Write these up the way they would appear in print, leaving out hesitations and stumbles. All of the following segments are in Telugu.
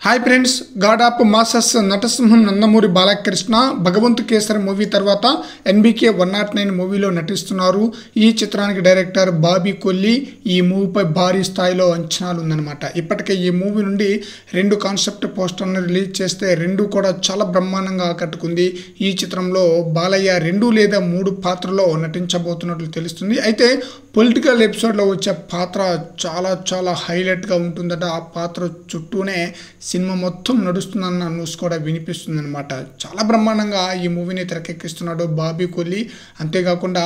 Hi friends, god of masses Natasimham Nandamuri Balakrishna Bhagavanth Kesari movie తర్వాత ఎన్బికే 109 మూవీలో నటిస్తున్నారు. ఈ చిత్రానికి డైరెక్టర్ బాబీ కొల్లి. ఈ మూవీపై భారీ స్థాయిలో అంచనాలు ఉందన్నమాట. ఇప్పటికే ఈ మూవీ నుండి 2 కాన్సెప్ట్ పోస్టర్ను రిలీజ్ చేస్తే 2 కూడా చాలా బ్రహ్మాండంగా ఆకట్టుకుంది. ఈ చిత్రంలో బాలయ్య 2 లేదా 3 పాత్రలో నటించబోతున్నట్లు తెలుస్తుంది. అయితే పొలిటికల్ ఎపిసోడ్లో వచ్చే పాత్ర చాలా హైలైట్గా ఉంటుందట. ఆ పాత్ర చుట్టూనే సినిమా మొత్తం నడుస్తుందన్న న్యూస్ కూడా వినిపిస్తుంది అనమాట. చాలా బ్రహ్మాండంగా ఈ మూవీని తెరకెక్కిస్తున్నాడు బాబీ కొల్లి. అంతేకాకుండా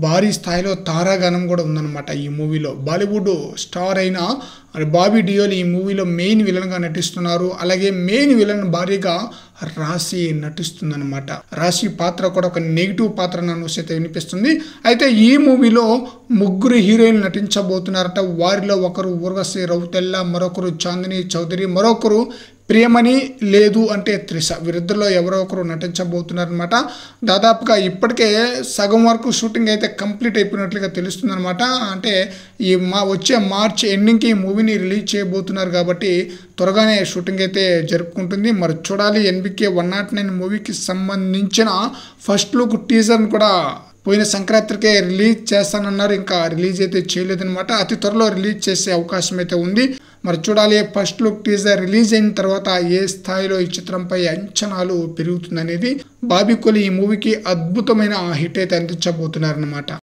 భారీ స్థాయిలో తారాగానం కూడా ఉందన్నమాట. ఈ మూవీలో బాలీవుడ్ స్టార్ అయిన బాబీ డియోల్ ఈ మూవీలో మెయిన్ విలన్గా నటిస్తున్నారు. అలాగే మెయిన్ విలన్ భారీగా రాశి నటిస్తుందన్నమాట. రాశి పాత్ర కూడా ఒక నెగిటివ్ పాత్ర న్యూస్ అయితే వినిపిస్తుంది. అయితే ఈ మూవీలో 3 హీరోయిన్లు నటించబోతున్నారట. వారిలో ఒకరు ఊర్వశి రౌతెల్ల, మరొకరు చాందిని చౌదరి, మరొకరు ప్రియమణి, లేదు అంటే త్రిష. వీరిద్దరిలో ఎవరో ఒకరు నటించబోతున్నారనమాట. దాదాపుగా ఇప్పటికే సగం వరకు షూటింగ్ అయితే కంప్లీట్ అయిపోయినట్లుగా తెలుస్తుందన్నమాట. అంటే ఈ వచ్చే మార్చ్ ఎండింగ్కి ఈ మూవీని రిలీజ్ చేయబోతున్నారు కాబట్టి త్వరగానే షూటింగ్ అయితే జరుపుకుంటుంది. మరి చూడాలి. ఎన్బికే 109 మూవీకి సంబంధించిన ఫస్ట్ లుక్ టీజర్ని కూడా పోయిన సంక్రాంతికే రిలీజ్ చేస్తానన్నారు. ఇంకా రిలీజ్ అయితే చేయలేదన్నమాట. అతి త్వరలో రిలీజ్ చేసే అవకాశం అయితే ఉంది. మరి చూడాలి ఫస్ట్ లుక్ టీజర్ రిలీజ్ అయిన తర్వాత ఏ స్థాయిలో ఈ చిత్రంపై అంచనాలు పెరుగుతుందనేది. బాబీ కొల్లి ఈ మూవీకి అద్భుతమైన హిట్ అయితే అందించబోతున్నారన్నమాట.